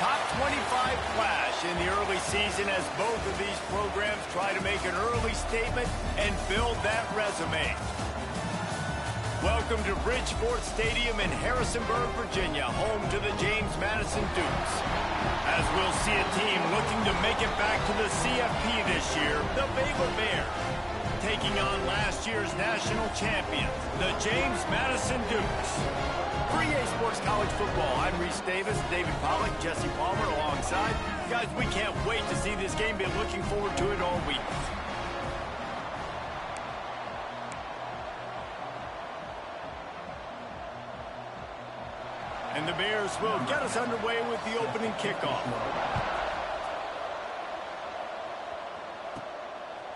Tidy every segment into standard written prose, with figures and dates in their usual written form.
top 25 clash in the early season as both of these programs try to make an early statement and build that resume. Welcome to Bridgeport Stadium in Harrisonburg, Virginia, home to the James Madison Dukes. As we'll see a team looking to make it back to the CFP this year, the Baylor Bears, taking on last year's national champions, the James Madison Dukes. For EA Sports College Football, I'm Reese Davis, David Pollack, Jesse Palmer alongside. Guys, we can't wait to see this game. Been looking forward to it all week. And the Bears will get us underway with the opening kickoff.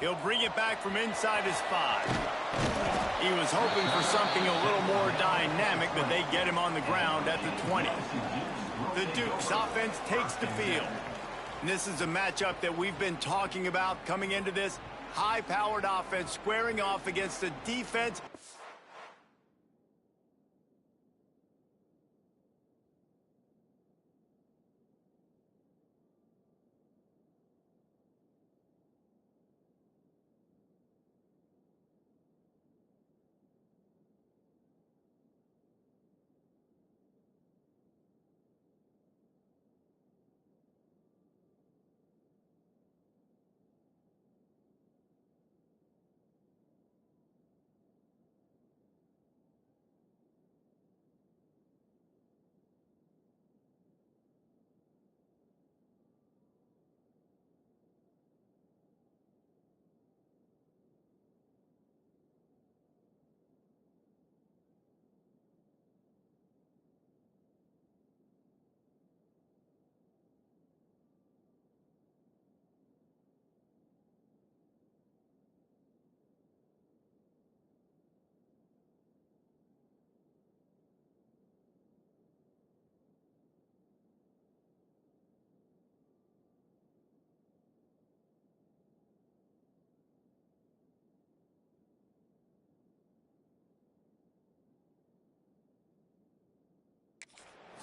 He'll bring it back from inside his 5. He was hoping for something a little more dynamic, but they get him on the ground at the 20. The Dukes offense takes the field. And this is a matchup that we've been talking about coming into this. High-powered offense squaring off against a defense.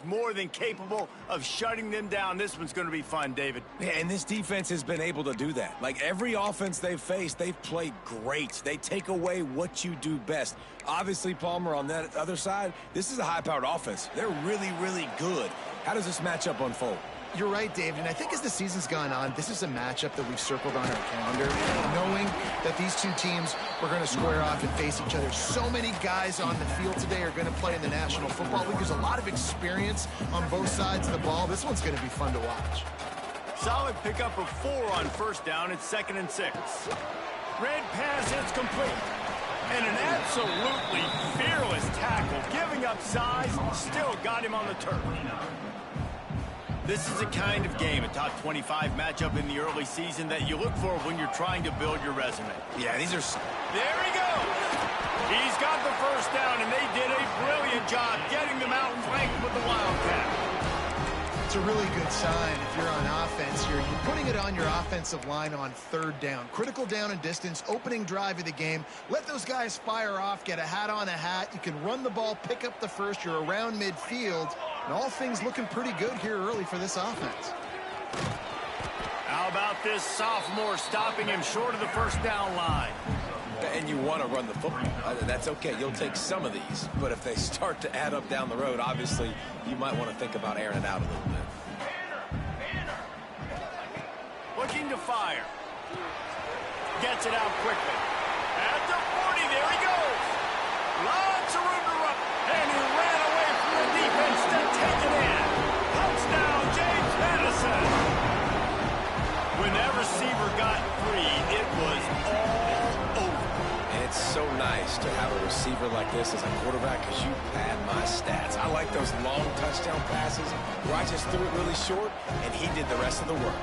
More than capable of shutting them down. This one's going to be fun, David. Yeah, and this defense has been able to do that. Like every offense they've faced, they've played great. They take away what you do best. Obviously, Palmer, on that other side, this is a high-powered offense. They're really, really good. How does this matchup unfold? You're right, David, and I think as the season's gone on, this is a matchup that we've circled on our calendar, knowing that these two teams were going to square off and face each other. So many guys on the field today are going to play in the National Football League. There's a lot of experience on both sides of the ball. This one's going to be fun to watch. Solid pickup of 4 on first down. It's 2nd and 6. Red pass is complete. And an absolutely fearless tackle, giving up size, still got him on the turf. This is a kind of game, a top 25 matchup in the early season that you look for when you're trying to build your resume. Yeah, these are... There he goes! He's got the first down, and they did a brilliant job getting them out flanked with the Wildcat. It's a really good sign if you're on offense here. You're putting it on your offensive line on 3rd down. Critical down and distance, opening drive of the game. Let those guys fire off, get a hat on a hat. You can run the ball, pick up the first. You're around midfield. And all things looking pretty good here early for this offense. How about this sophomore stopping him short of the first down line? And you want to run the football. That's okay. You'll take some of these. But if they start to add up down the road, obviously, you might want to think about airing it out a little bit. Looking to fire. Gets it out quickly. At the 40, there he goes. Lots of room to run. And he ran away from the defense to take it in. Touchdown, James Madison. When that receiver got free, it was all over. It's so nice to have a receiver like this as a quarterback because you pad my stats. I like those long touchdown passes where I just threw it really short and he did the rest of the work.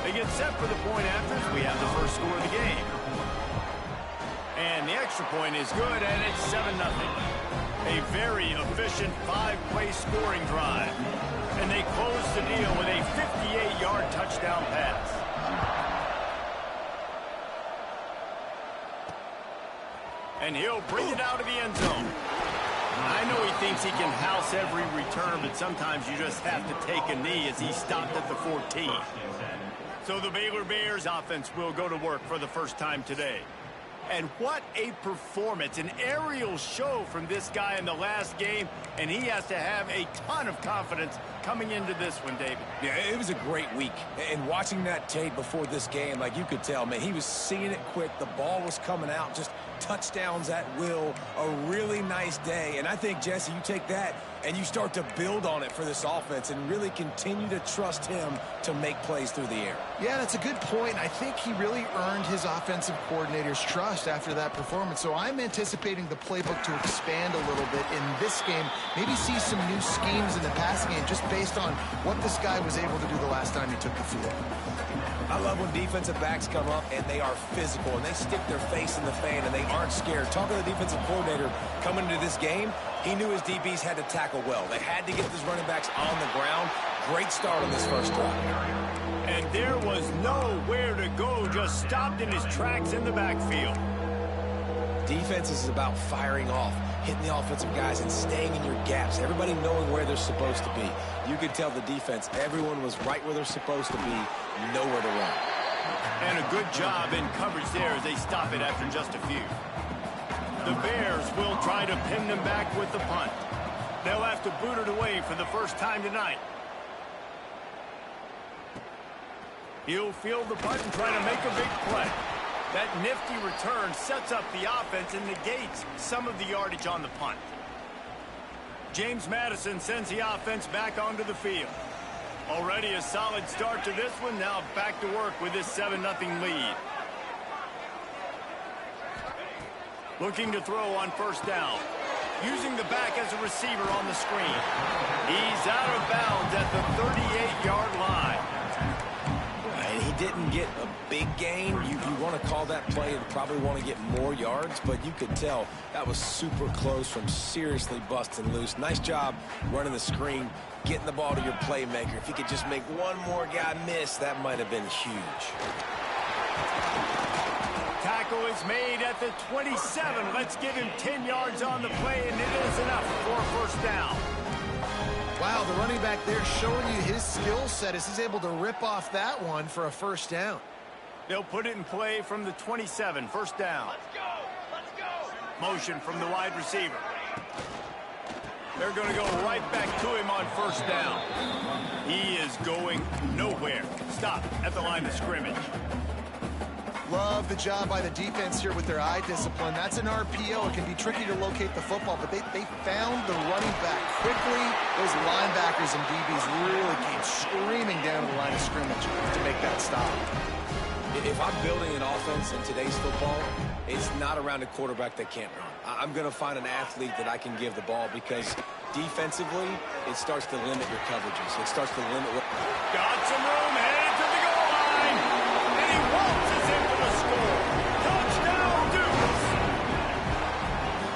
They get set for the point after as we have the first score of the game. And the extra point is good, and it's 7-0. A very efficient 5-play scoring drive. And they close the deal with a 58-yard touchdown pass. And he'll bring it out of the end zone. I know he thinks he can house every return, but sometimes you just have to take a knee as he stopped at the 14. So the Baylor Bears offense will go to work for the first time today. And what a performance, an aerial show from this guy in the last game, and he has to have a ton of confidence coming into this one, David. Yeah, it was a great week. And watching that tape before this game, like you could tell, man, he was seeing it quick. The ball was coming out, just touchdowns at will. A really nice day. And I think, Jesse, you take that and you start to build on it for this offense and really continue to trust him to make plays through the air. Yeah, that's a good point. I think he really earned his offensive coordinator's trust after that performance. So I'm anticipating the playbook to expand a little bit in this game. Maybe see some new schemes in the passing game just based on what this guy was able to do the last time he took the field. I love when defensive backs come up and they are physical and they stick their face in the fan and they aren't scared. Talking to the defensive coordinator coming into this game, he knew his DBs had to tackle well. They had to get these running backs on the ground. Great start on this first drive. And there was nowhere to go, just stopped in his tracks in the backfield. Defense is about firing off, hitting the offensive guys and staying in your gaps. Everybody knowing where they're supposed to be. You could tell the defense, everyone was right where they're supposed to be, nowhere to run. And a good job in coverage there as they stop it after just a few. The Bears will try to pin them back with the punt. They'll have to boot it away for the first time tonight. He'll field the punt and try to make a big play. That nifty return sets up the offense and negates some of the yardage on the punt. James Madison sends the offense back onto the field. Already a solid start to this one. Now back to work with this 7-0 lead. Looking to throw on first down. Using the back as a receiver on the screen. He's out of bounds at the 38-yard line. And he didn't get a big gain. You want to call that play and probably want to get more yards, but you could tell that was super close from seriously busting loose. Nice job running the screen, getting the ball to your playmaker. If he could just make one more guy miss, that might have been huge. Tackle is made at the 27. Let's give him 10 yards on the play, and it is enough for a first down. Wow, the running back there showing you his skill set as he's able to rip off that one for a first down. They'll put it in play from the 27, first down. Let's go. Motion from the wide receiver. They're going to go right back to him on first down. He is going nowhere. Stop at the line of scrimmage. Love the job by the defense here with their eye discipline. That's an RPO. It can be tricky to locate the football, but they found the running back quickly. Those linebackers and DBs really came screaming down the line of scrimmage to make that stop. If I'm building an offense in today's football, it's not around a quarterback that can't run. I'm going to find an athlete that I can give the ball because defensively, it starts to limit your coverages. It starts to limit what... Got some room, headed to the goal line. And he waltzes into the score. Touchdown, Dukes.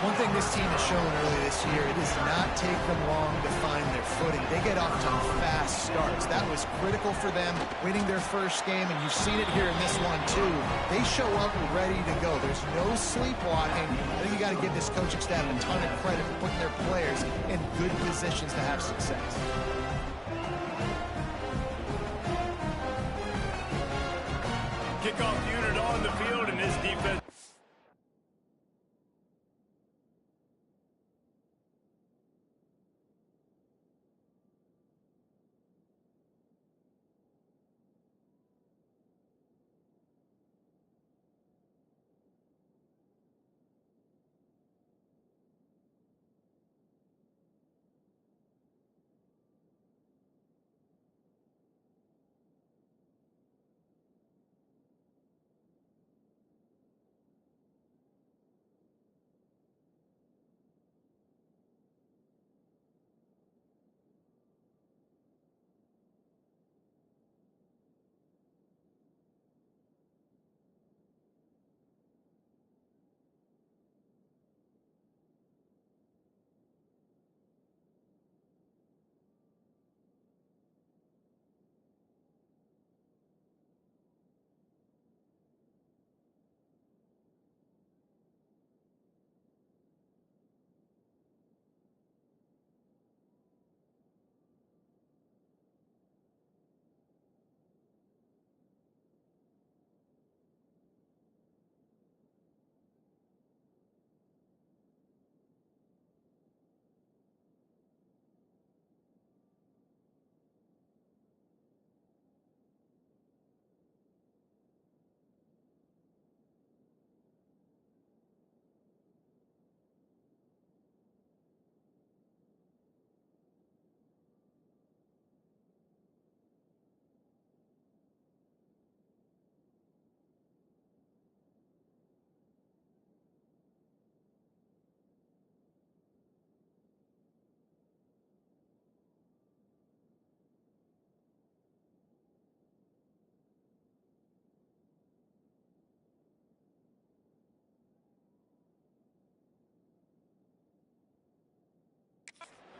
One thing this team has shown early this year, it does not take them long to find their footing. They get off to fast starts. That was critical for them winning their first game, and you've seen it here in this one too. They show up ready to go. There's no sleepwalking. I think you got to give this coaching staff a ton of credit for putting their players in good positions to have success. Kickoff unit on the field, and this defense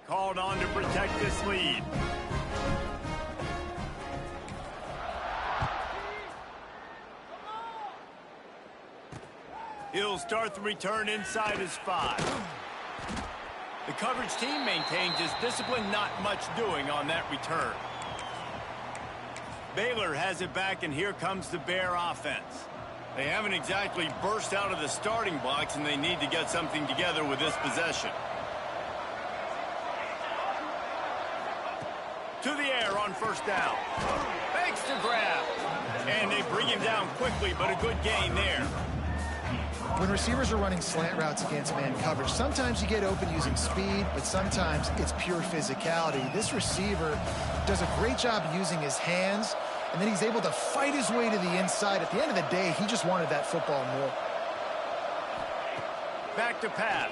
called on to protect this lead. He'll start the return inside his 5. The coverage team maintains his discipline, not much doing on that return. Baylor has it back, and here comes the Bear offense. They haven't exactly burst out of the starting blocks, and they need to get something together with this possession. To the air on first down. Makes the grab. And they bring him down quickly, but a good gain there. When receivers are running slant routes against man coverage, sometimes you get open using speed, but sometimes it's pure physicality. This receiver does a great job using his hands, and then he's able to fight his way to the inside. At the end of the day, he just wanted that football more. Back to pass.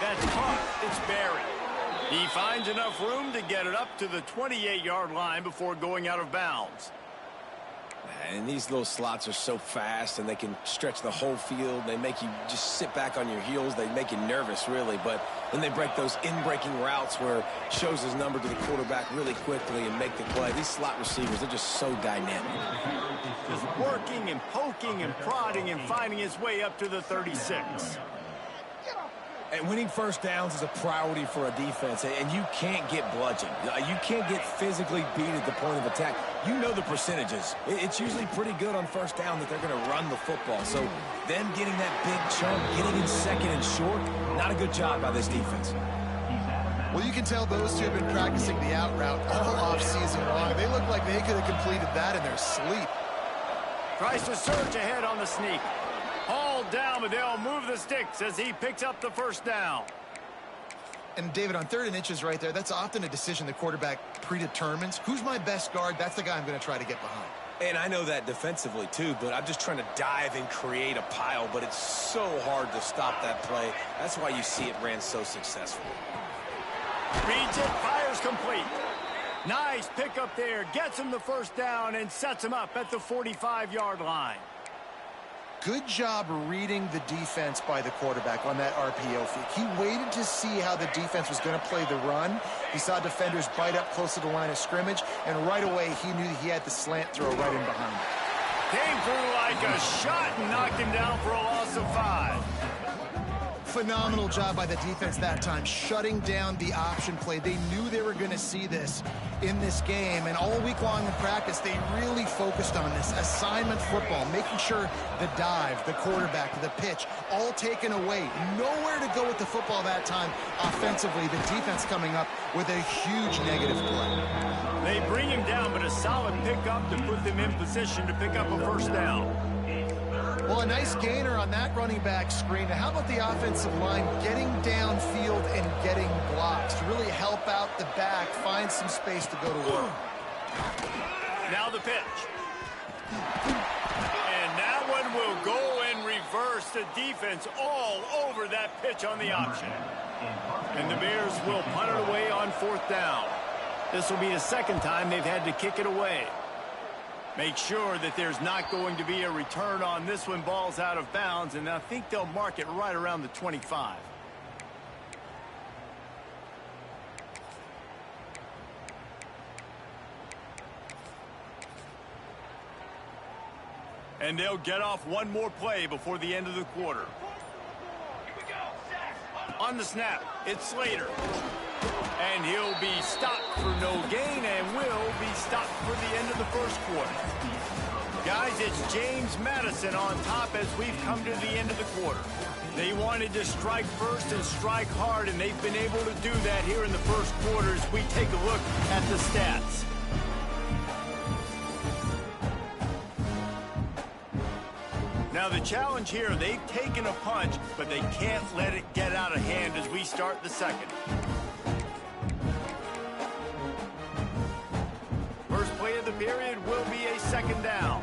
That's caught. It's buried. He finds enough room to get it up to the 28-yard line before going out of bounds. And these little slots are so fast, and they can stretch the whole field. They make you just sit back on your heels. They make you nervous, really. But then they break those in-breaking routes where it shows his number to the quarterback really quickly and make the play. These slot receivers, they're just so dynamic. Just working and poking and prodding and finding his way up to the 36. And winning first downs is a priority for a defense, and you can't get bludgeoned. You can't get physically beat at the point of attack. You know the percentages. It's usually pretty good on first down that they're going to run the football. So them getting that big chunk, getting in second and short, not a good job by this defense. Well, you can tell those two have been practicing the out route all offseason long. They look like they could have completed that in their sleep. Tries to surge ahead on the sneak. Hauled down, but they'll move the sticks as he picks up the first down. And, David, on 3rd and inches right there, that's often a decision the quarterback predetermines. Who's my best guard? That's the guy I'm going to try to get behind. And I know that defensively, too, but I'm just trying to dive and create a pile, but it's so hard to stop that play. That's why you see it ran so successfully. Reads it, fires complete. Nice pickup there, gets him the first down and sets him up at the 45-yard line. Good job reading the defense by the quarterback on that RPO fake. He waited to see how the defense was going to play the run. He saw defenders bite up close to the line of scrimmage, and right away he knew he had the slant throw right in behind him. Came through like a shot and knocked him down for a loss of 5. Phenomenal job by the defense that time, shutting down the option play. They knew they were going to see this in this game, and all week long in practice, they really focused on this assignment football, making sure the dive, the quarterback, the pitch, all taken away. Nowhere to go with the football that time offensively. The defense coming up with a huge negative play. They bring him down, but a solid pickup to put them in position to pick up a first down. Well, a nice gainer on that running back screen. Now, how about the offensive line getting downfield and getting blocks to really help out the back, find some space to go to work? Now the pitch. And that one will go in reverse. The defense all over that pitch on the option. And the Bears will punt it away on 4th down. This will be the second time they've had to kick it away. Make sure that there's not going to be a return on this one. Ball's out of bounds, and I think they'll mark it right around the 25. And they'll get off one more play before the end of the quarter. On the snap, it's Slater. And he'll be stopped for no gain and will be stopped for the end of the first quarter. Guys, it's James Madison on top as we've come to the end of the quarter. They wanted to strike first and strike hard, and they've been able to do that here in the first quarter as we take a look at the stats. Now the challenge here, they've taken a punch, but they can't let it get out of hand as we start the second. First play of the period will be a second down.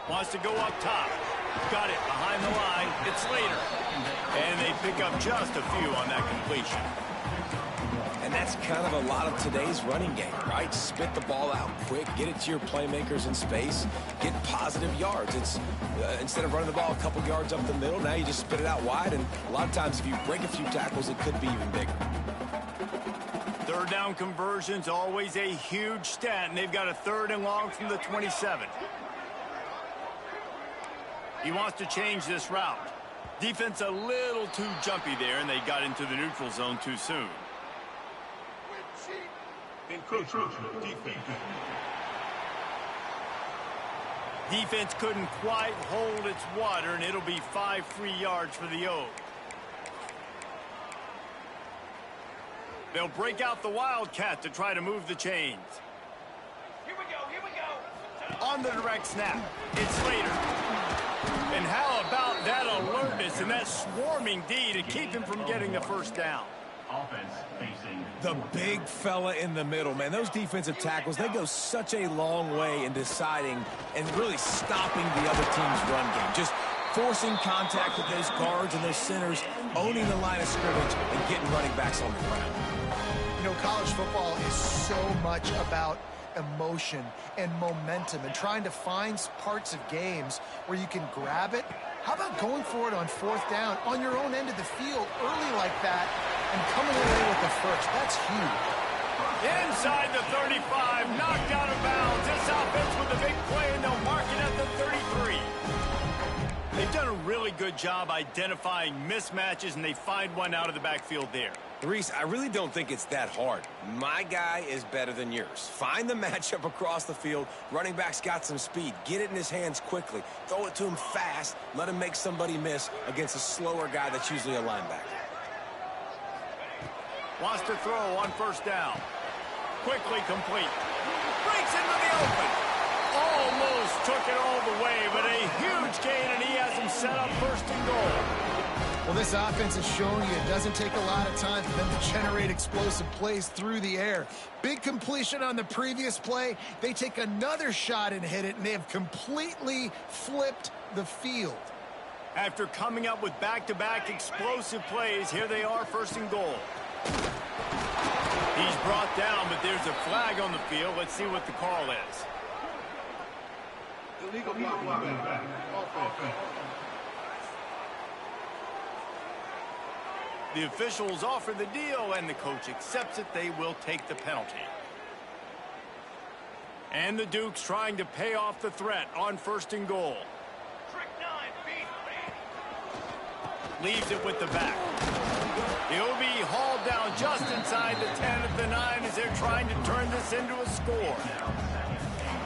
Wants to go up top. Got it behind the line. It's Slater. And they pick up just a few on that completion. And that's kind of a lot of today's running game, right? Spit the ball out quick, get it to your playmakers in space, get positive yards. It's instead of running the ball a couple yards up the middle, now you just spit it out wide, and a lot of times if you break a few tackles, it could be even bigger. Third down conversion's always a huge stat, and they've got a 3rd and long from the 27. He wants to change this route. Defense a little too jumpy there, and they got into the neutral zone too soon. Defense couldn't quite hold its water, and it'll be 5 free yards for the Oak. They'll break out the Wildcat to try to move the chains. Here we go. On the direct snap, it's Slater. And how about that alertness and that swarming D to keep him from getting the first down? Offense facing the big fella in the middle, man. Those defensive tackles, they go such a long way in deciding and really stopping the other team's run game. Just forcing contact with those guards and those centers, owning the line of scrimmage, and getting running backs on the ground. You know, college football is so much about emotion and momentum and trying to find parts of games where you can grab it. How about going for it on 4th down on your own end of the field early like that and coming away with the first? That's huge. Inside the 35, knocked out of bounds. This offense with a big play, and they'll mark it at the 33. They've done a really good job identifying mismatches, and they find one out of the backfield there. Reese, I really don't think it's that hard. My guy is better than yours. Find the matchup across the field. Running back's got some speed. Get it in his hands quickly. Throw it to him fast. Let him make somebody miss against a slower guy that's usually a linebacker. Wants to throw on 1st down. Quickly complete. Breaks into the open. Almost took it all the way, but a huge gain, and he has him set up 1st and goal. Well, this offense has shown you it doesn't take a lot of time for them to generate explosive plays through the air. Big completion on the previous play. They take another shot and hit it, and they have completely flipped the field. After coming up with back-to-back explosive plays, here they are 1st and goal. He's brought down, but there's a flag on the field. Let's see what the call is. illegal blocking back. The officials offer the deal, and the coach accepts it. They will take the penalty. And the Dukes trying to pay off the threat on 1st and goal. Leaves it with the back. He'll be hauled down just inside the 10 at the 9 as they're trying to turn this into a score.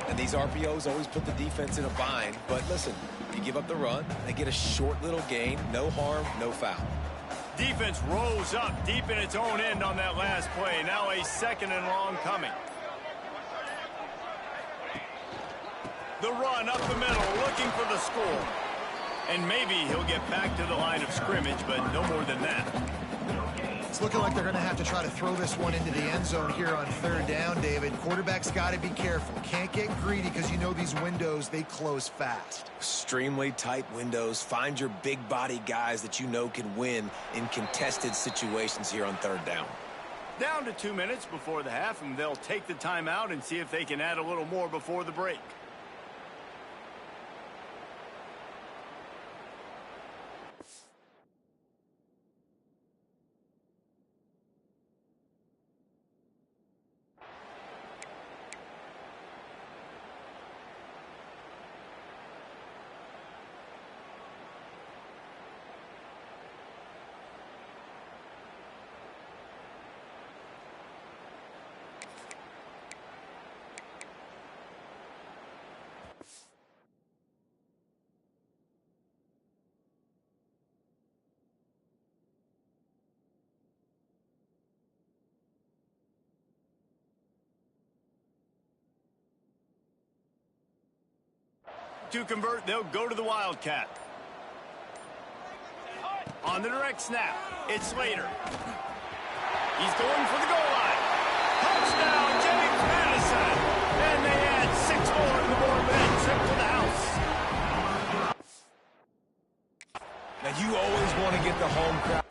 And these RPOs always put the defense in a bind. But listen, you give up the run, they get a short little gain, no harm, no foul. Defense rose up deep in its own end on that last play. Now a 2nd and long coming. The run up the middle, looking for the score. And maybe he'll get back to the line of scrimmage, but no more than that. It's looking like they're going to have to try to throw this one into the end zone here on 3rd down, David. Quarterback's got to be careful. Can't get greedy because you know these windows, they close fast. Extremely tight windows. Find your big body guys that you know can win in contested situations here on 3rd down. Down to 2 minutes before the half, and they'll take the timeout and see if they can add a little more before the break. To convert, they'll go to the Wildcat. On the direct snap, it's Slater. He's going for the goal line. Touchdown, James Madison. And they add 6 more to the board with that trip to the house. Now, you always want to get the home crowd.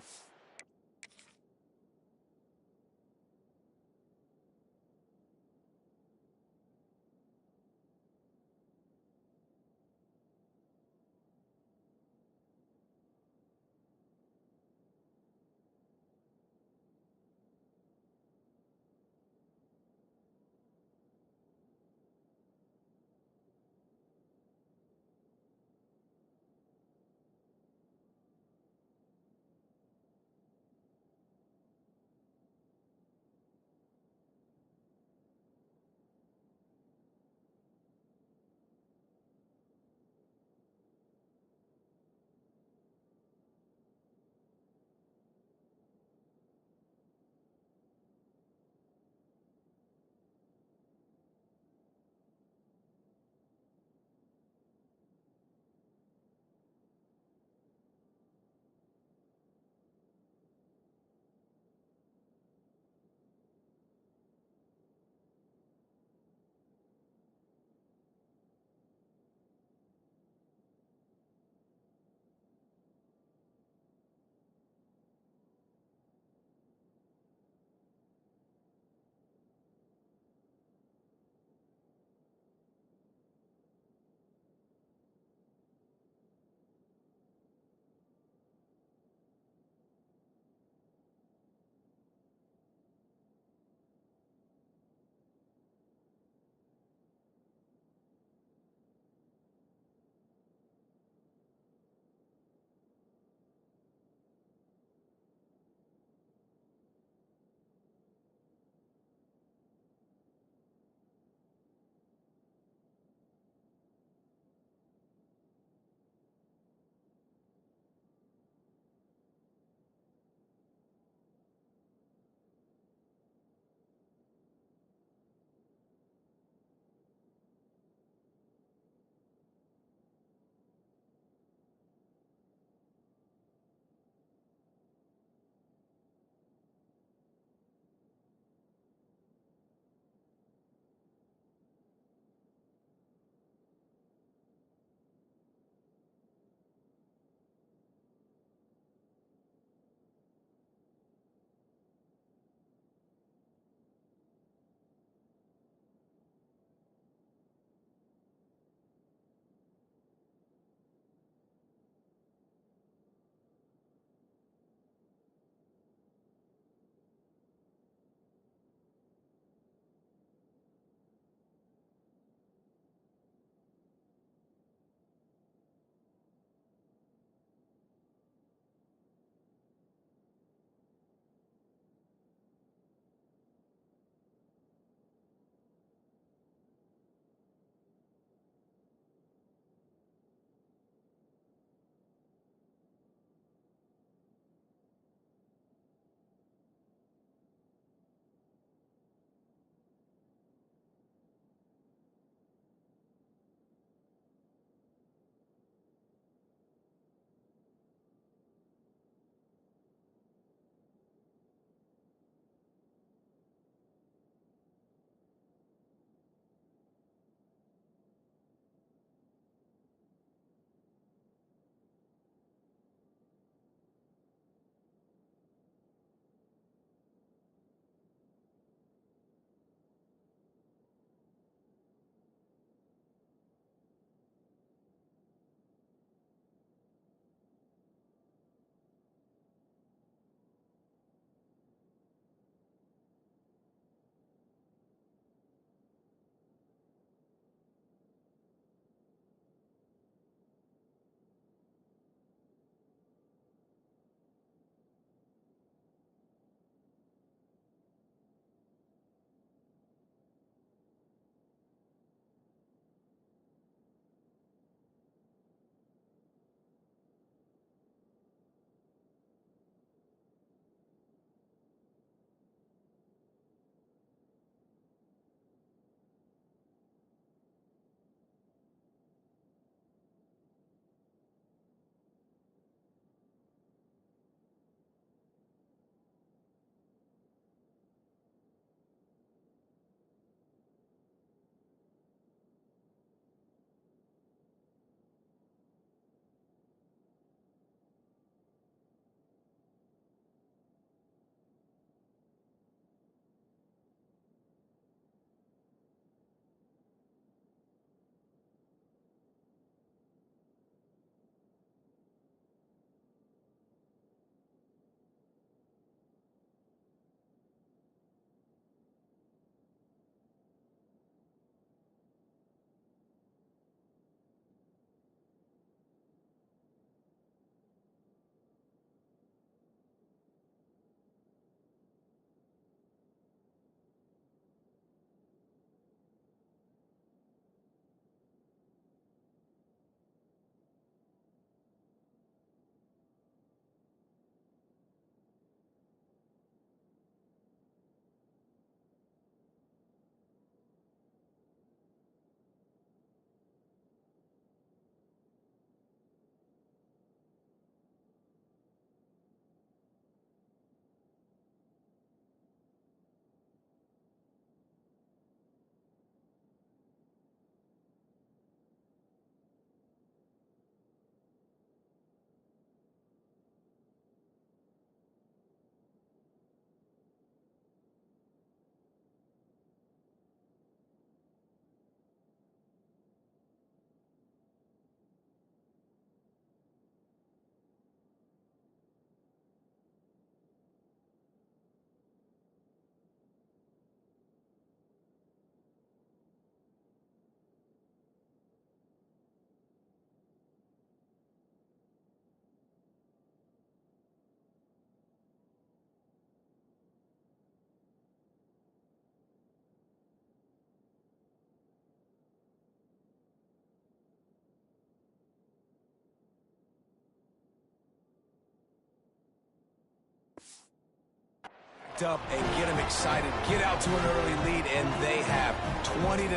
Up and get them excited, get out to an early lead, and they have 20-0.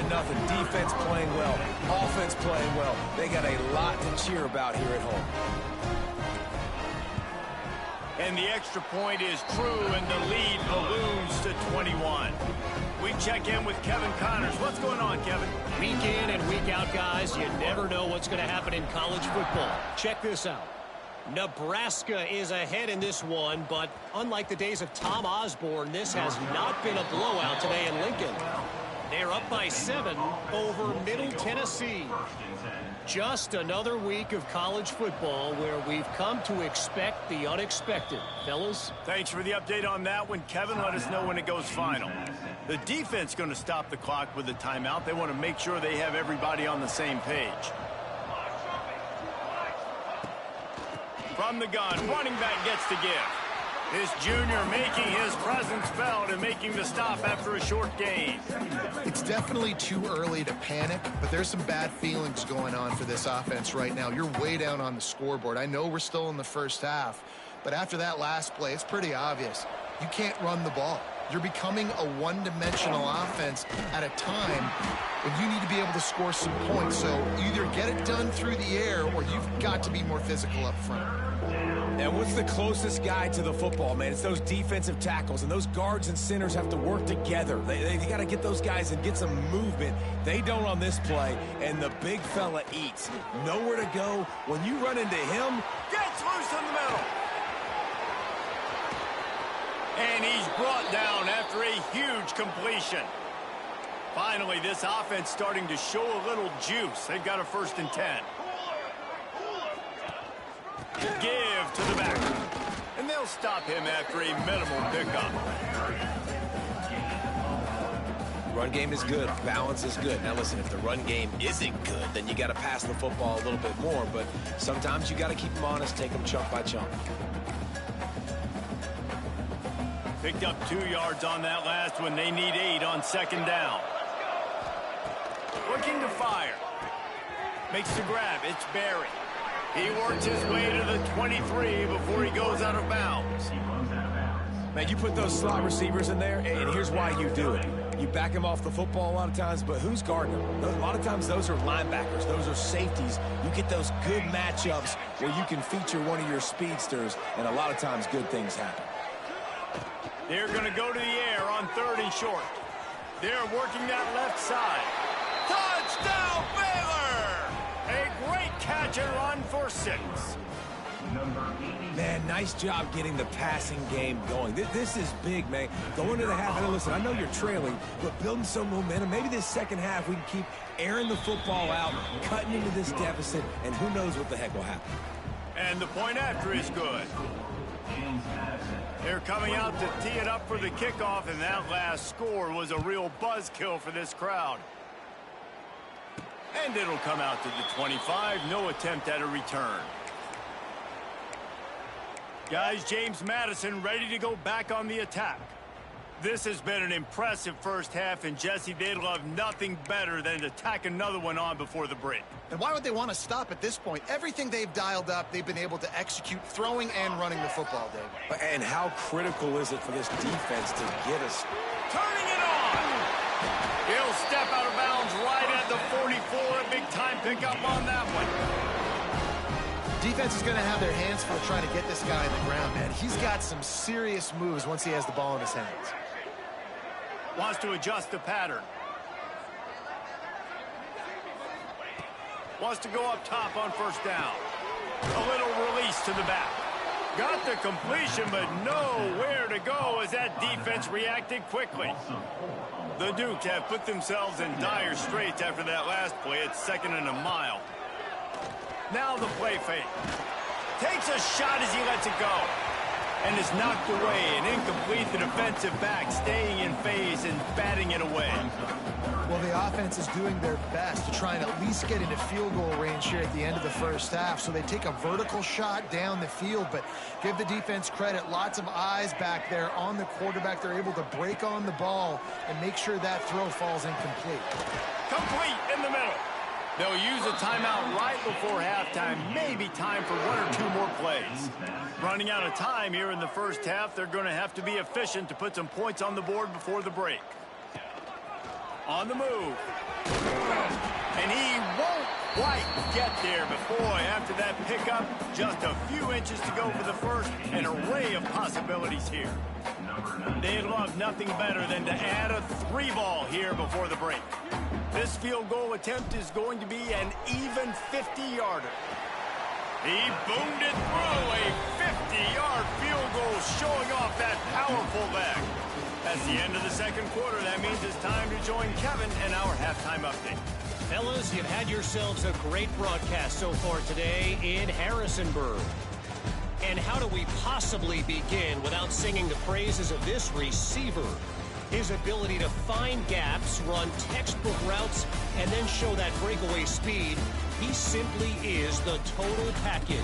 Defense playing well, offense playing well. They got a lot to cheer about here at home. And the extra point is true, and the lead balloons to 21. We check in with Kevin Connors. What's going on, Kevin? Week in and week out, guys, you never know what's going to happen in college football. Check this out. Nebraska is ahead in this one, but unlike the days of Tom Osborne, this has not been a blowout today in Lincoln. They're up by 7 over Middle Tennessee. Just another week of college football where we've come to expect the unexpected. Fellas? Thanks for the update on that one, Kevin. Let us know when it goes final. The defense going to stop the clock with a timeout. They want to make sure they have everybody on the same page. From the gun, running back gets to give. This junior making his presence felt and making the stop after a short gain. It's definitely too early to panic, but there's some bad feelings going on for this offense right now. You're way down on the scoreboard. I know we're still in the first half, but after that last play, it's pretty obvious. You can't run the ball. You're becoming a one-dimensional offense at a time when you need to be able to score some points. So either get it done through the air or you've got to be more physical up front. And what's the closest guy to the football, man? It's those defensive tackles, and those guards and centers have to work together. They got to get those guys and get some movement. They don't on this play, and the big fella eats. Nowhere to go. When you run into him, gets loose in the middle. And he's brought down after a huge completion. Finally, this offense starting to show a little juice. They've got a 1st and 10. Give to the back. And they'll stop him after a minimal pickup. Run game is good. Balance is good. Now, listen, if the run game isn't good, then you got to pass the football a little bit more. But sometimes you got to keep them honest, take them chunk by chunk. Picked up 2 yards on that last one. They need 8 on 2nd down. Looking to fire. Makes the grab. It's Barry. He works his way to the 23 before he goes out of bounds. Man, you put those slot receivers in there, and here's why you do it. You back him off the football a lot of times, but who's guarding him? A lot of times those are linebackers. Those are safeties. You get those good matchups where you can feature one of your speedsters, and a lot of times good things happen. They're going to go to the air on 3rd and short. They're working that left side. Touchdown, Baylor! A great catch and run for 6. Man, nice job getting the passing game going. This is big, man. Going to the half, and listen, I know you're trailing, but building some momentum. Maybe this second half we can keep airing the football out, cutting into this deficit, and who knows what the heck will happen. And the point after is good. They're coming out to tee it up for the kickoff, and that last score was a real buzzkill for this crowd. And it'll come out to the 25. No attempt at a return. Guys, James Madison ready to go back on the attack. This has been an impressive first half, and Jesse, they'd love nothing better than to tack another one on before the break. And why would they want to stop at this point? Everything they've dialed up, they've been able to execute throwing and running the football, Dave. And how critical is it for this defense to get us? Turning it on! He'll step out of bounds right at the 44. A big-time pickup on that one. Defense is going to have their hands full trying to get this guy on the ground, man. He's got some serious moves once he has the ball in his hands. Wants to adjust the pattern. Wants to go up top on 1st down. A little release to the back. Got the completion, but nowhere to go as that defense reacted quickly. The Dukes have put themselves in dire straits after that last play. It's 2nd and a mile. Now the play fake. Takes a shot as he lets it go. And is knocked away and incomplete. The defensive back staying in phase and batting it away. Well, the offense is doing their best to try and at least get into field goal range here at the end of the first half. So they take a vertical shot down the field, but give the defense credit. Lots of eyes back there on the quarterback. They're able to break on the ball and make sure that throw falls incomplete. Complete in the middle. They'll use a timeout right before halftime, maybe time for one or two more plays. Running out of time here in the first half, they're going to have to be efficient to put some points on the board before the break. On the move. And he won't quite get there, but boy, after that pickup, just a few inches to go for the first, an array of possibilities here. They'd love nothing better than to add a 3-ball here before the break. This field goal attempt is going to be an even 50-yarder. He boomed it through, a 50-yard field goal showing off that powerful back. That's the end of the second quarter. That means it's time to join Kevin and our halftime update. Fellas, you've had yourselves a great broadcast so far today in Harrisonburg. And how do we possibly begin without singing the praises of this receiver? His ability to find gaps, run textbook routes, and then show that breakaway speed. He simply is the total package.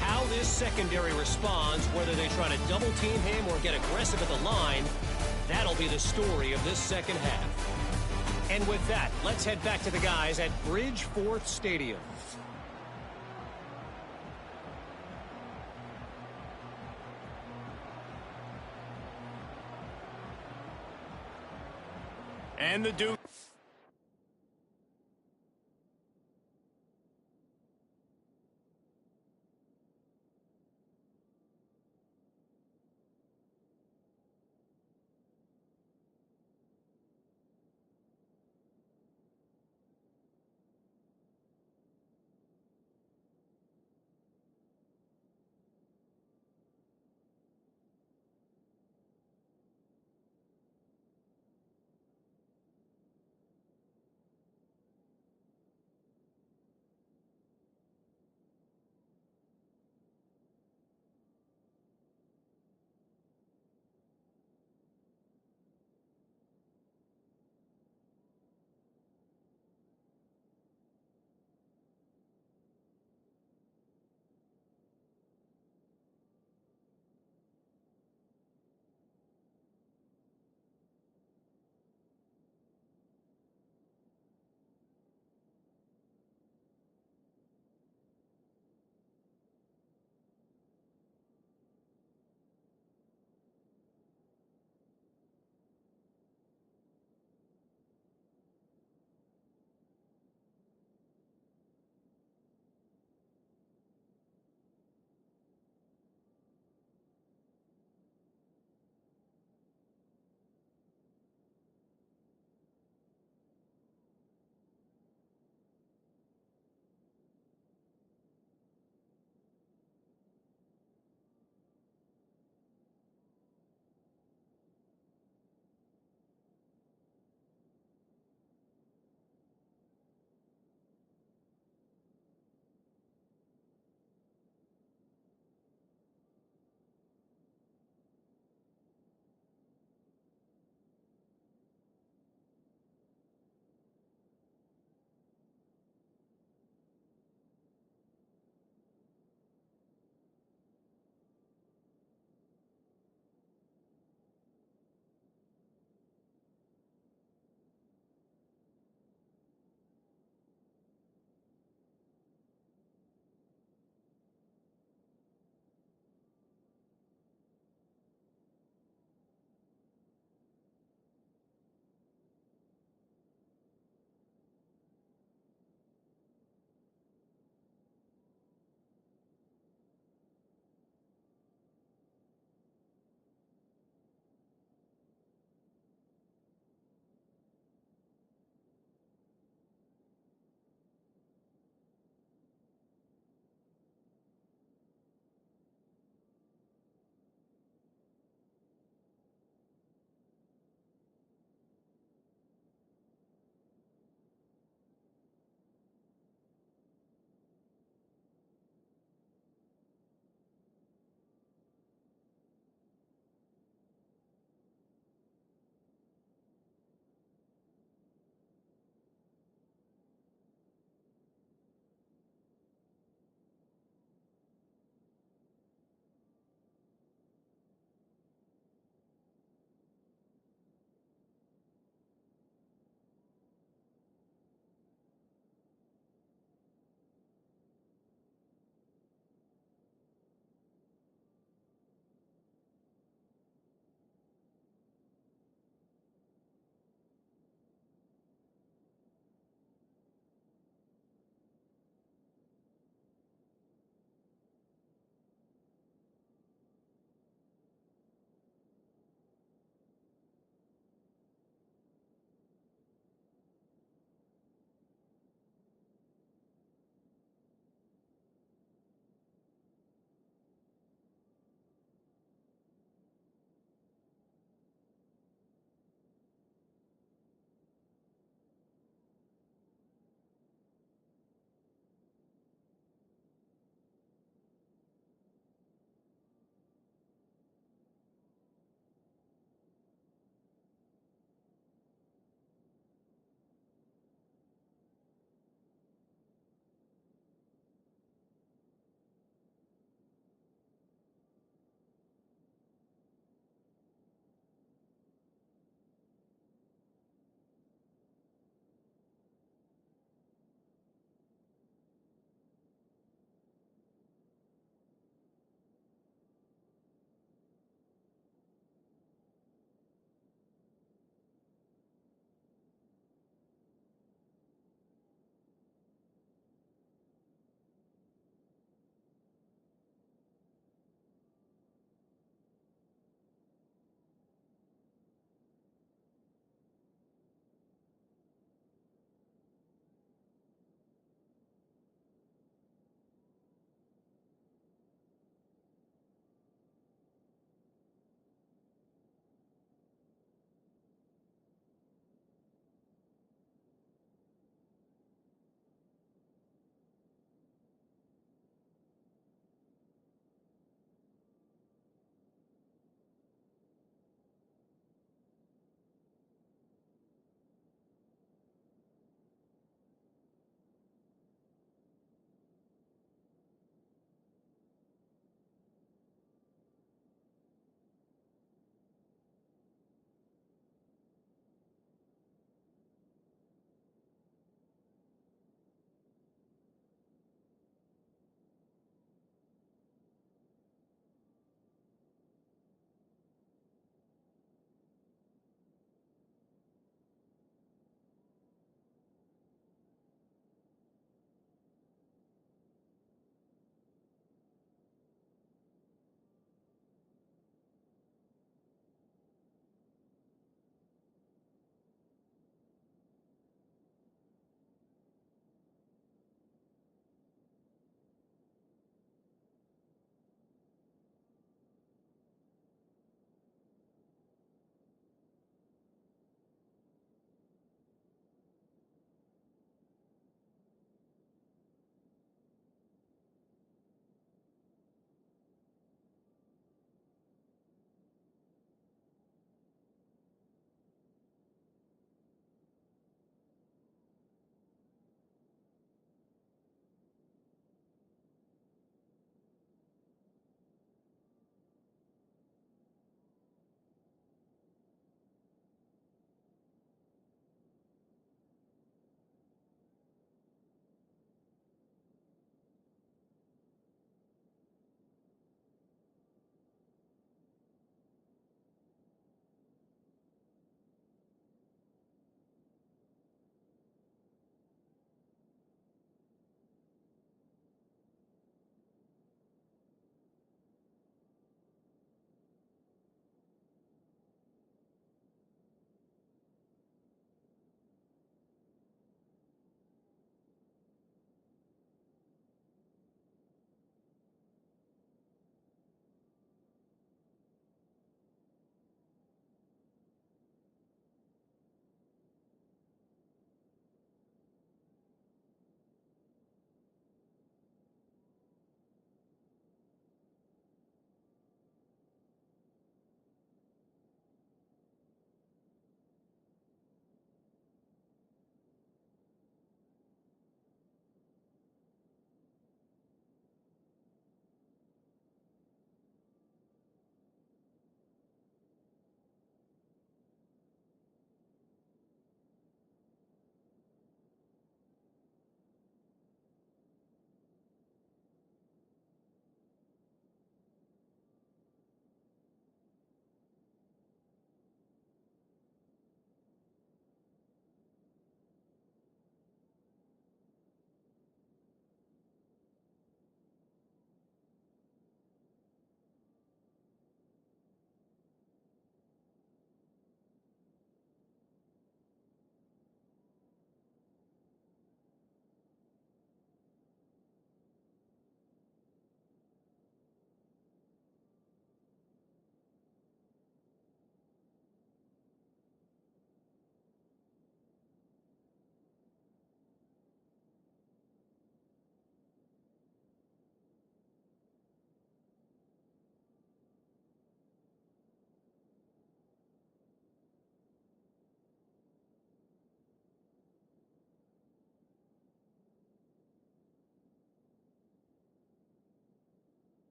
How this secondary responds, whether they try to double team him or get aggressive at the line, that'll be the story of this second half. And with that, let's head back to the guys at Bridgeforth Stadium. And the Duke.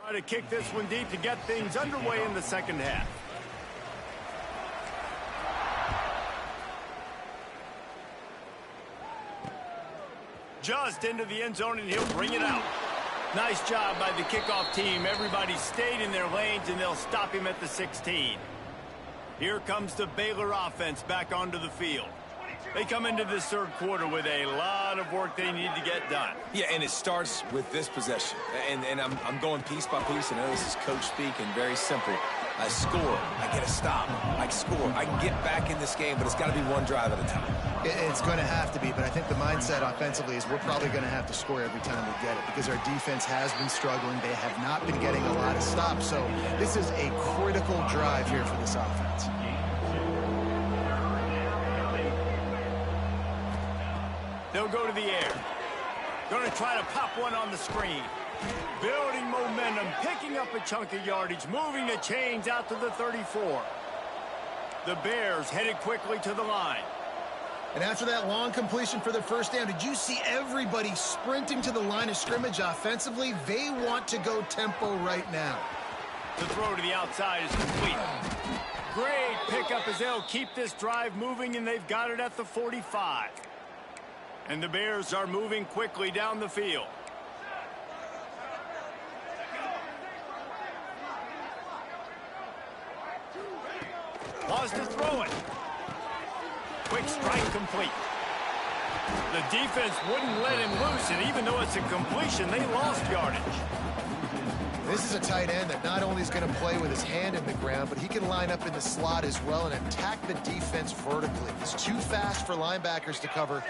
Try to kick this one deep to get things underway in the second half. Just into the end zone, and he'll bring it out. Nice job by the kickoff team. Everybody stayed in their lanes, and they'll stop him at the 16. Here comes the Baylor offense back onto the field. They come into this third quarter with a lot of work they need to get done. Yeah, and it starts with this possession. And I'm going piece by piece. I know this is coach speak and very simple. I score. I get a stop. I score. I can get back in this game, but it's got to be one drive at a time. It's going to have to be, but I think the mindset offensively is we're probably going to have to score every time we get it because our defense has been struggling. They have not been getting a lot of stops, so this is a critical drive here for this offense. They'll go to the air. Going to try to pop one on the screen. Building momentum, picking up a chunk of yardage, moving the chains out to the 34. The Bears headed quickly to the line. And after that long completion for the first down, did you see everybody sprinting to the line of scrimmage offensively? They want to go tempo right now. The throw to the outside is complete. Great pickup as they'll keep this drive moving, and they've got it at the 45. And the Bears are moving quickly down the field. Wants to throw it. Quick strike complete. The defense wouldn't let him loose, and even though it's a completion, they lost yardage. This is a tight end that not only is going to play with his hand in the ground, but he can line up in the slot as well and attack the defense vertically. It's too fast for linebackers to cover.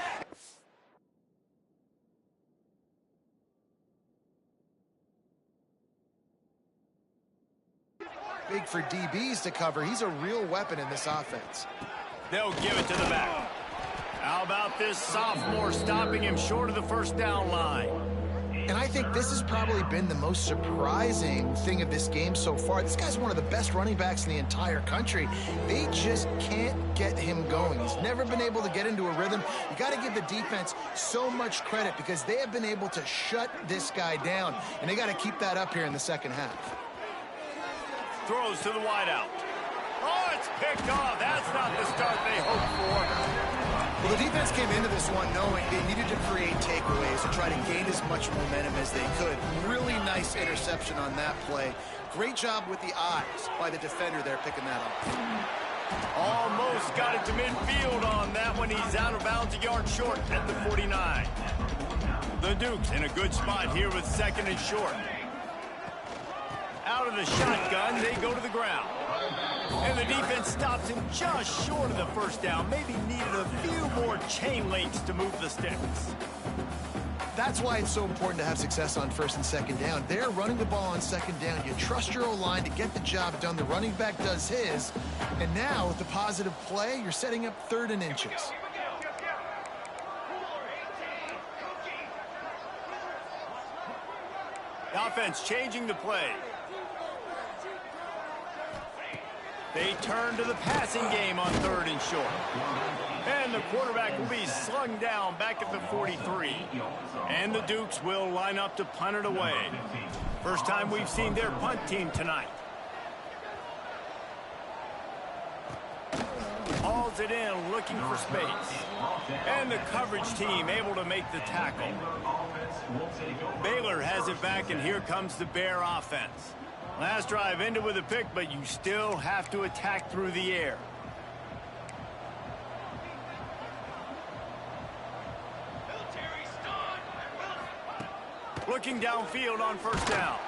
Big for DBs to cover. He's a real weapon in this offense. They'll give it to the back. How about this sophomore stopping him short of the first down line? And I think this has probably been the most surprising thing of this game so far. This guy's one of the best running backs in the entire country. They just can't get him going. He's never been able to get into a rhythm. You got to give the defense so much credit because they have been able to shut this guy down, and they got to keep that up here in the second half. Throws to the wideout. Oh, it's picked off. That's not the start they hoped for. Well, the defense came into this one knowing they needed to create takeaways to try to gain as much momentum as they could. Really nice interception on that play. Great job with the eyes by the defender there picking that up. Almost got it to midfield on that one. He's out of bounds a yard short at the 49. The Dukes in a good spot here with second and short. Out of the shotgun, they go to the ground. And the defense stops him just short of the first down. Maybe needed a few more chain links to move the sticks. That's why it's so important to have success on first and second down. They're running the ball on second down. You trust your O-line to get the job done. The running back does his. And now, with the positive play, you're setting up third and inches. The offense changing the play. They turn to the passing game on third and short. And the quarterback will be slung down back at the 43. And the Dukes will line up to punt it away. First time we've seen their punt team tonight. Hauls it in, looking for space. And the coverage team able to make the tackle. Baylor has it back, and here comes the Bear offense. Last drive ended with a pick, but you still have to attack through the air. Looking downfield on first down.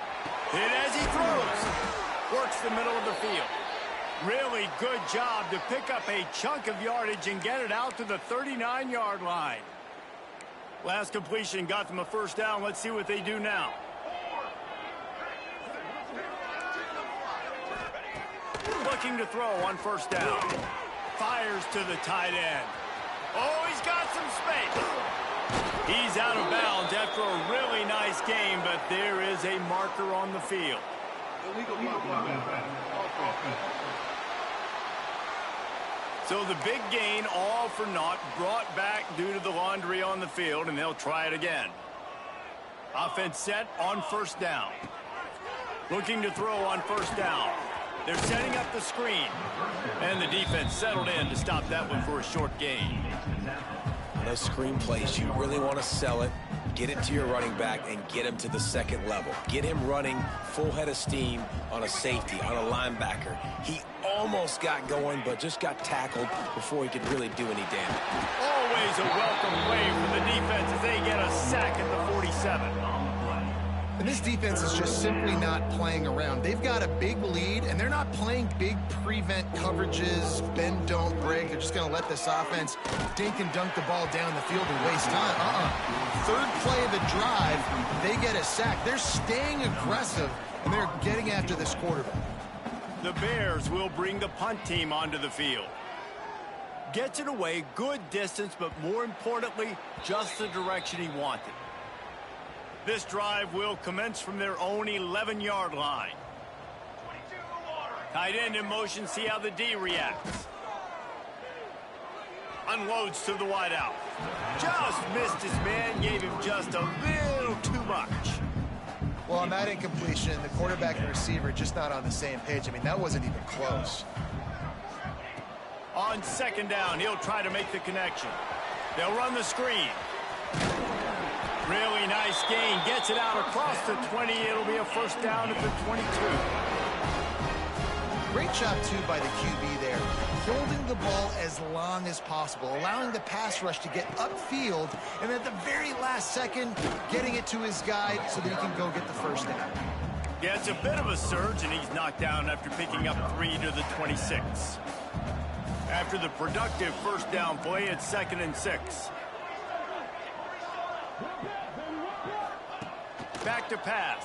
Hit as he throws. Works the middle of the field. Really good job to pick up a chunk of yardage and get it out to the 39-yard line. Last completion got them a first down. Let's see what they do now. Looking to throw on first down. Fires to the tight end. Oh, he's got some space. He's out of bounds after a really nice game, but there is a marker on the field. So the big gain, all for naught, brought back due to the laundry on the field, and they'll try it again. Offense set on first down. Looking to throw on first down. They're setting up the screen. And the defense settled in to stop that one for a short gain. Those screen plays, you really want to sell it, get it to your running back, and get him to the second level. Get him running full head of steam on a safety, on a linebacker. He almost got going, but just got tackled before he could really do any damage. Always a welcome play for the defense as they get a sack at the 47. And this defense is just simply not playing around. They've got a big lead, and they're not playing big prevent coverages, bend, don't break. They're just going to let this offense dink and dunk the ball down the field and waste time. Third play of the drive, they get a sack. They're staying aggressive, and they're getting after this quarterback. The Bears will bring the punt team onto the field. Gets it away, good distance, but more importantly, just the direction he wanted. This drive will commence from their own 11-yard line. Tight end in motion, see how the D reacts. Unloads to the wideout. Just missed his man, gave him just a little too much. Well, on that incompletion, the quarterback and receiver just not on the same page. I mean, that wasn't even close. On second down, he'll try to make the connection. They'll run the screen. Really nice gain. Gets it out across the 20. It'll be a first down at the 22. Great job, too, by the QB there. Holding the ball as long as possible, allowing the pass rush to get upfield, and at the very last second, getting it to his guy so that he can go get the first down. Yeah, it's a bit of a surge, and he's knocked down after picking up 3 to the 26. After the productive first down play, it's 2nd and 6. Back to pass.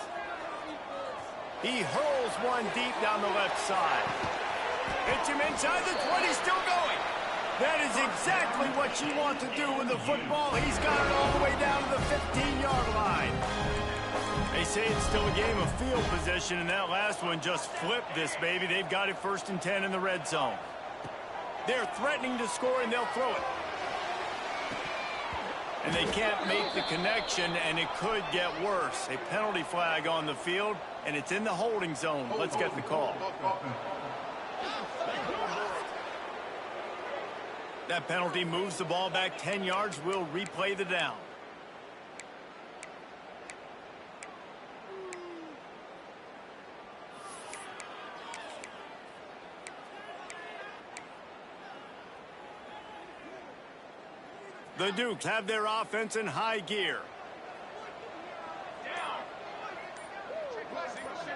He hurls one deep down the left side. Hits him inside the 20, still going. That is exactly what you want to do with the football. He's got it all the way down to the 15-yard line. They say it's still a game of field position, and that last one just flipped this baby. They've got it 1st and 10 in the red zone. They're threatening to score, and they'll throw it. And they can't make the connection, and it could get worse. A penalty flag on the field, and it's in the holding zone. Let's get the call. That penalty moves the ball back 10 yards. We'll replay the down. The Dukes have their offense in high gear.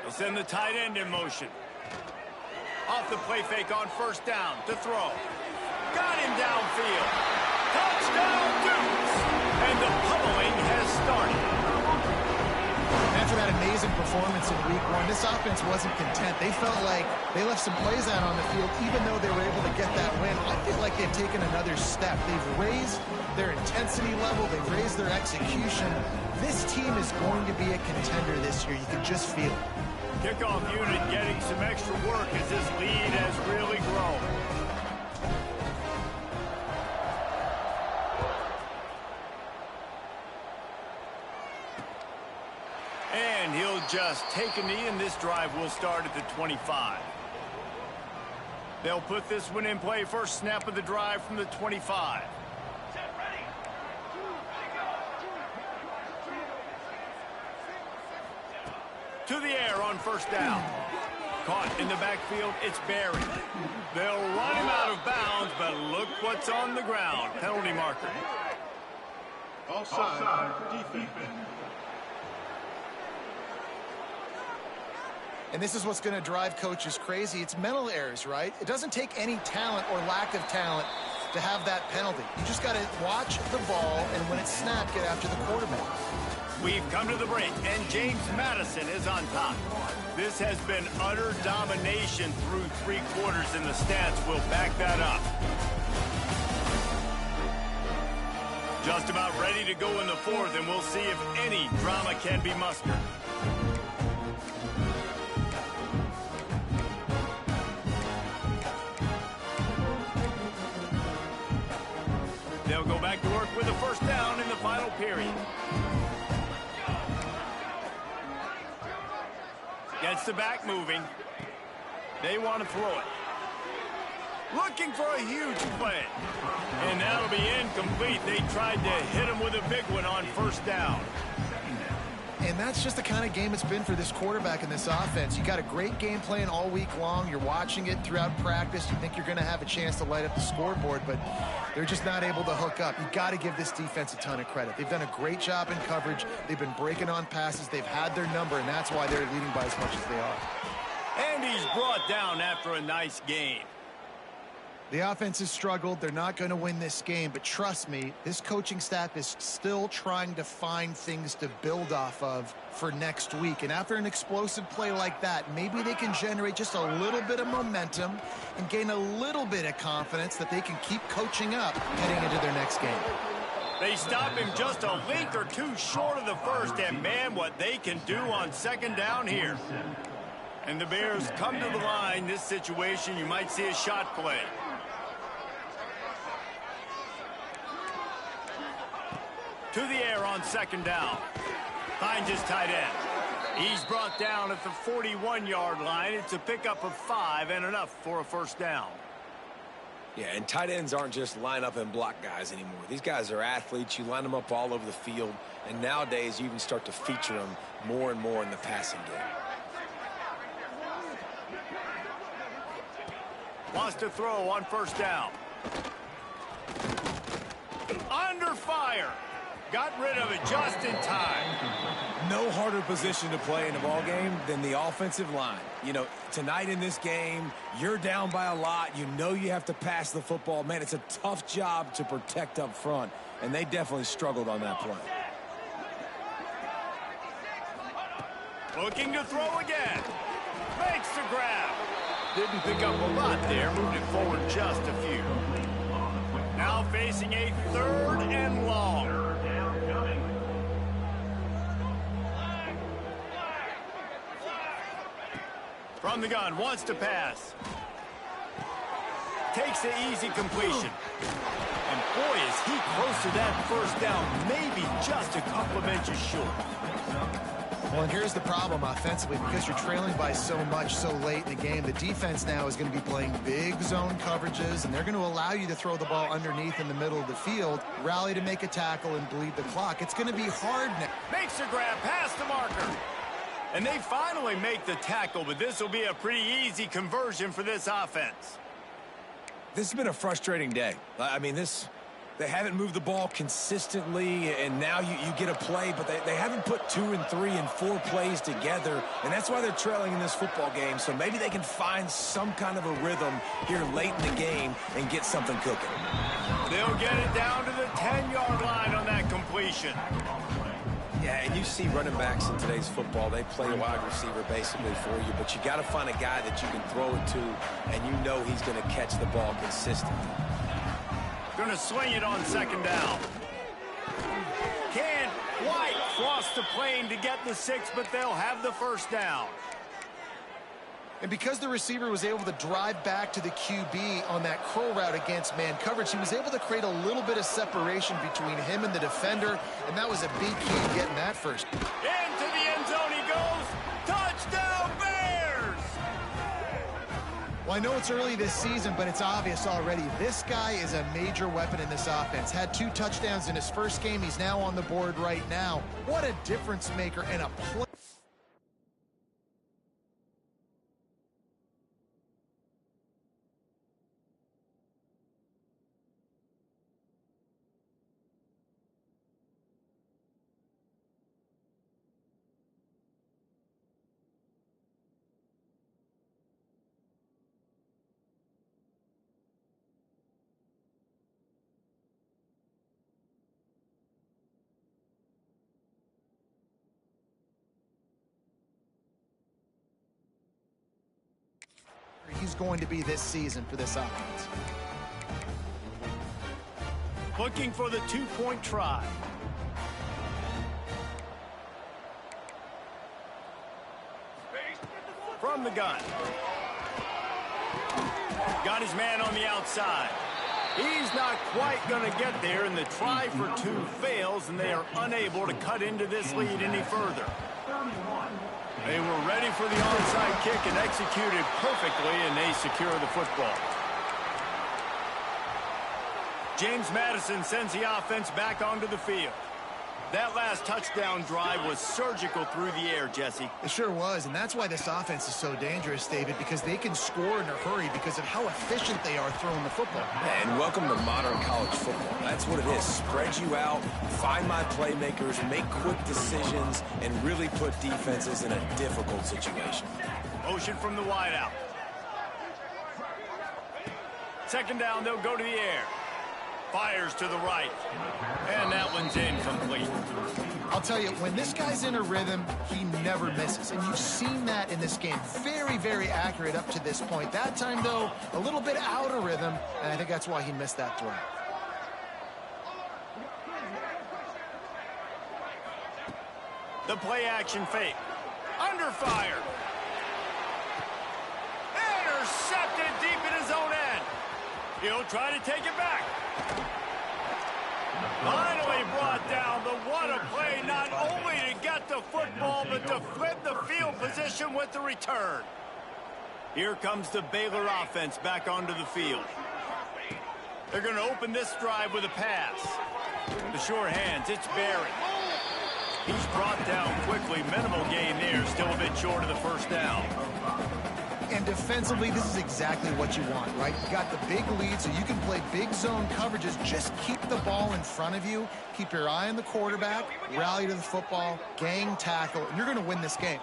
They'll send the tight end in motion. Off the play fake on first down to throw. Got him downfield. Touchdown Dukes! And the pummeling has started. After that amazing performance in week 1, this offense wasn't content. They felt like they left some plays out on the field, even though they were able to get that win. I feel like they've taken another step. They've raised their intensity level. They've raised their execution. This team is going to be a contender this year. You can just feel it. Kickoff unit getting some extra work as this lead has really grown. And he'll just take a knee, and this drive will start at the 25. They'll put this one in play. First snap of the drive from the 25. To the air on first down. Caught in the backfield, it's Barry. They'll run him out of bounds, but look what's on the ground. Penalty marker. Offside, defense. And this is what's going to drive coaches crazy. It's mental errors, right? It doesn't take any talent or lack of talent to have that penalty. You just got to watch the ball, and when it's snapped, get after the quarterback. We've come to the break, and James Madison is on top. This has been utter domination through 3 quarters, and the stats will back that up. Just about ready to go in the 4th, and we'll see if any drama can be mustered. They'll go back to work with a first down in the final period. Gets the back moving. They want to throw it. Looking for a huge play. And that'll be incomplete. They tried to hit him with a big one on first down. And that's just the kind of game it's been for this quarterback in this offense. You got a great game plan all week long. You're watching it throughout practice. You think you're going to have a chance to light up the scoreboard, but they're just not able to hook up. You got to give this defense a ton of credit. They've done a great job in coverage. They've been breaking on passes. They've had their number, and that's why they're leading by as much as they are. And he's brought down after a nice game. The offense has struggled. They're not going to win this game, but trust me, this coaching staff is still trying to find things to build off of for next week. And after an explosive play like that, maybe they can generate just a little bit of momentum and gain a little bit of confidence that they can keep coaching up heading into their next game. They stop him just a length or two short of the first, and man, what they can do on second down here. And the Bears come to the line. This situation, you might see a shot play. To the air on second down. Finds his tight end. He's brought down at the 41-yard line. It's a pickup of 5 and enough for a first down. Yeah, and tight ends aren't just line up and block guys anymore. These guys are athletes. You line them up all over the field. And nowadays, you even start to feature them more and more in the passing game. Wants to throw on first down. Under fire. Got rid of it just in time. No harder position to play in a ball game than the offensive line. You know, tonight in this game, you're down by a lot. You know you have to pass the football. Man, it's a tough job to protect up front, and they definitely struggled on that play. Looking to throw again. Makes the grab. Didn't pick up a lot there. Moved it forward just a few. Now facing a 3rd and long. From the gun, wants to pass. Takes the easy completion. And boy, is he close to that first down, maybe just a couple of inches short. Well, and here's the problem offensively. Because you're trailing by so much so late in the game, the defense now is going to be playing big zone coverages, and they're going to allow you to throw the ball underneath in the middle of the field, rally to make a tackle, and bleed the clock. It's going to be hard now. Makes the grab past the marker. And they finally make the tackle, but this will be a pretty easy conversion for this offense. This has been a frustrating day. I mean, they haven't moved the ball consistently, and now you get a play, but they haven't put 2 and 3 and 4 plays together, and that's why they're trailing in this football game. So maybe they can find some kind of a rhythm here late in the game and get something cooking. They'll get it down to the 10-yard line on that completion. Yeah, and you see running backs in today's football, they play a wide receiver basically for you, but you got to find a guy that you can throw it to, and you know he's going to catch the ball consistently. Going to swing it on second down. Can't quite cross the plane to get the 6, but they'll have the first down. And because the receiver was able to drive back to the QB on that curl route against man coverage, he was able to create a little bit of separation between him and the defender, and that was a big key to getting that first. Into the end zone he goes. Touchdown, Bears! Well, I know it's early this season, but it's obvious already. This guy is a major weapon in this offense. Had 2 touchdowns in his first game. He's now on the board right now. What a difference maker and a play. He's going to be this season for this offense. Looking for the 2-point try. From the gun. Got his man on the outside. He's not quite going to get there, and the try for two fails, and they are unable to cut into this lead any further. They were ready for the onside kick and executed perfectly, and they secure the football. James Madison sends the offense back onto the field. That last touchdown drive was surgical through the air, Jesse. It sure was, and that's why this offense is so dangerous, David, because they can score in a hurry because of how efficient they are throwing the football. And welcome to modern college football. That's what it is. Spread you out, find my playmakers, make quick decisions, and really put defenses in a difficult situation. Motion from the wideout. Second down, they'll go to the air. Fires to the right. And that one's incomplete. I'll tell you, when this guy's in a rhythm, he never misses. And you've seen that in this game. Very, very accurate up to this point. That time, though, a little bit out of rhythm, and I think that's why he missed that throw. The play action fake. Under fire. Intercepted deep in his own end. He'll try to take it back. Finally brought down, but what a play, not only to get the football, but to flip the field position with the return. Here comes the Baylor offense back onto the field. They're going to open this drive with a pass. The sure hands, it's Barry. He's brought down quickly. Minimal gain there, still a bit short of the first down. And defensively, this is exactly what you want, right? You got the big lead, so you can play big zone coverages. Just keep the ball in front of you. Keep your eye on the quarterback. Rally to the football. Gang tackle. And you're going to win this game.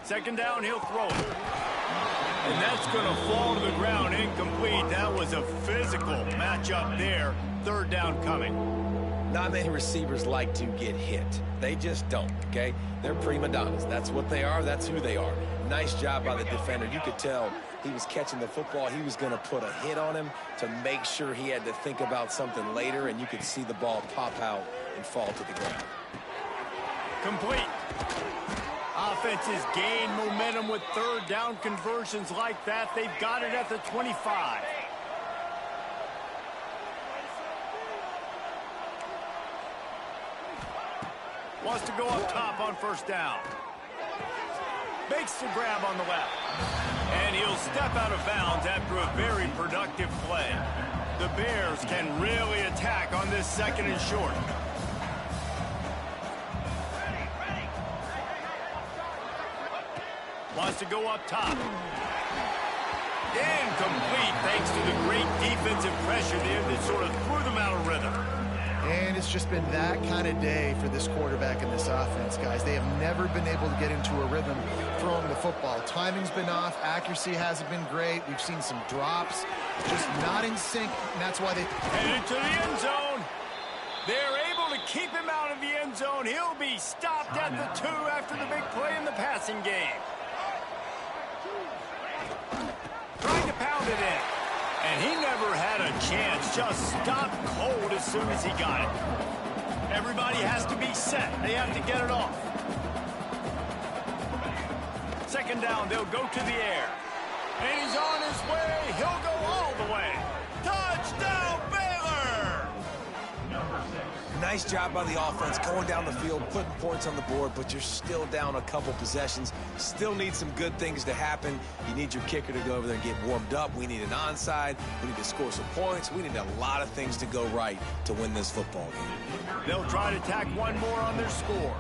Second down, he'll throw it. And that's going to fall to the ground incomplete. That was a physical matchup there. Third down coming. Not many receivers like to get hit. They just don't, okay? They're prima donnas. That's what they are. That's who they are. Nice job by the defender. You could tell he was catching the football. He was going to put a hit on him to make sure he had to think about something later, and you could see the ball pop out and fall to the ground. Complete. Offenses gain momentum with third down conversions like that. They've got it at the 25. Wants to go up top on first down. Makes the grab on the left. And he'll step out of bounds after a very productive play. The Bears can really attack on this second and short. Wants to go up top. Incomplete thanks to the great defensive pressure there that sort of threw them out of rhythm. And it's just been that kind of day for this quarterback and this offense, guys. They have never been able to get into a rhythm throwing the football. Timing's been off. Accuracy hasn't been great. We've seen some drops. Just not in sync, and that's why they... Headed to the end zone. They're able to keep him out of the end zone. He'll be stopped at the 2 after the big play in the passing game. Trying to pound it in. And he never had a chance. Just stopped cold as soon as he got it. Everybody has to be set. They have to get it off. Second down, they'll go to the air. And he's on his way. He'll go all the way. Touchdown, Baylor! Nice job by the offense going down the field, putting points on the board, but you're still down a couple possessions. Still need some good things to happen. You need your kicker to go over there and get warmed up. We need an onside. We need to score some points. We need a lot of things to go right to win this football game. They'll try to tack one more on their score.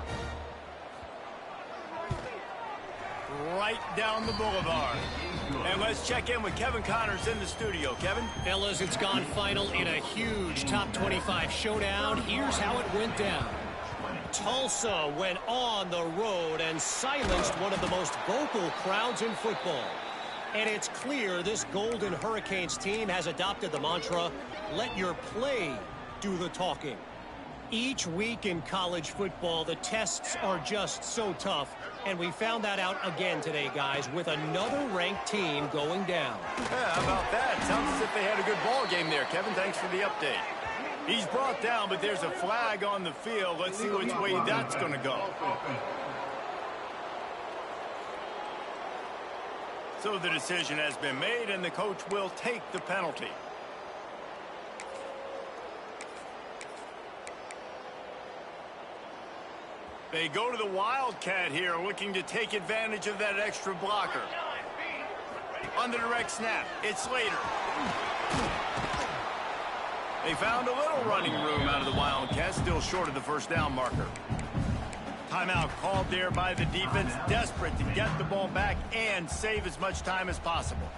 Right down the boulevard. And let's check in with Kevin Connors in the studio. Kevin? Fellas, it's gone final in a huge top 25 showdown. Here's how it went down. Tulsa went on the road and silenced one of the most vocal crowds in football. And it's clear this Golden Hurricanes team has adopted the mantra, let your play do the talking. Each week in college football, the tests are just so tough. And we found that out again today, guys, with another ranked team going down. Yeah, how about that? Sounds as if they had a good ball game there, Kevin. Thanks for the update. He's brought down, but there's a flag on the field. Let's see which way that's going to go. So the decision has been made, and the coach will take the penalty. They go to the Wildcat here, looking to take advantage of that extra blocker. On the direct snap, it's Slater. They found a little running room out of the Wildcats, still short of the first down marker. Timeout called there by the defense, desperate to get the ball back and save as much time as possible.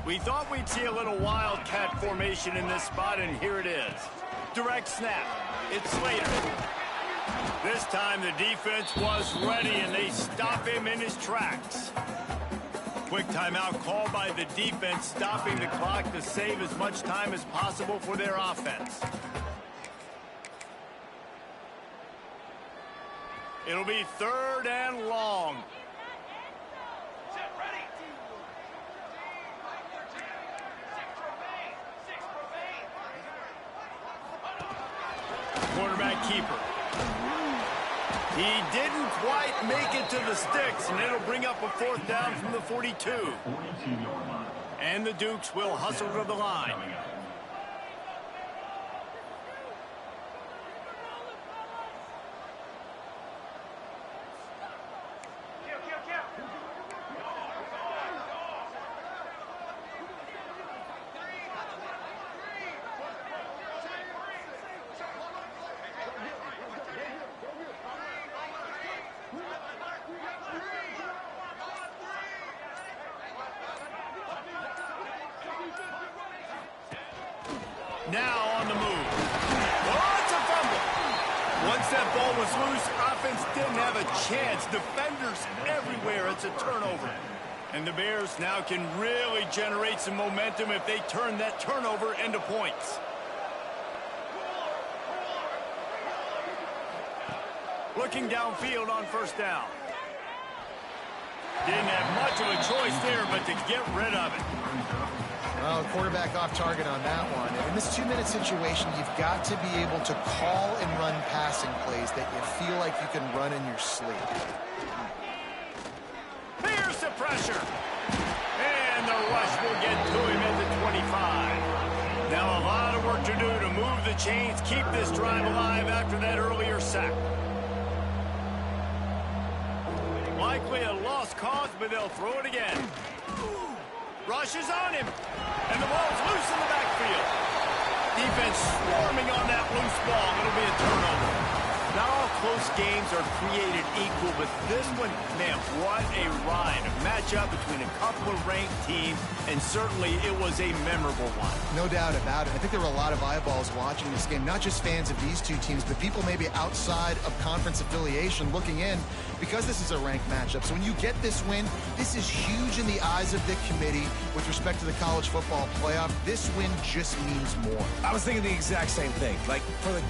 We thought we'd see a little Wildcat formation in this spot, and here it is. Direct snap, it's Slater. This time the defense was ready, and they stop him in his tracks. Quick timeout called by the defense, stopping the clock to save as much time as possible for their offense. It'll be 3rd and long. Quarterback keeper. He didn't quite make it to the sticks, and it'll bring up a 4th down from the 42. And the Dukes will hustle to the line. Now on the move. Oh, it's a fumble. Once that ball was loose, offense didn't have a chance. Defenders everywhere. It's a turnover. And the Bears now can really generate some momentum if they turn that turnover into points. Looking downfield on 1st down. Didn't have much of a choice there, but to get rid of it. Well, quarterback off target on that one. In this 2-minute situation, you've got to be able to call and run passing plays that you feel like you can run in your sleep. Here's the pressure. And the rush will get to him at the 25. Now a lot of work to do to move the chains, keep this drive alive after that earlier sack. Likely a lost cause, but they'll throw it again. Rush is on him, and the ball's loose in the backfield. Defense swarming on that loose ball. It'll be a turnover. Not all close games are created equal, but this one, man, what a ride. A matchup between a couple of ranked teams, and certainly it was a memorable one. No doubt about it. I think there were a lot of eyeballs watching this game, not just fans of these two teams, but people maybe outside of conference affiliation looking in, because this is a ranked matchup. So when you get this win, this is huge in the eyes of the committee with respect to the college football playoff. This win just means more. I was thinking the exact same thing. Like, for the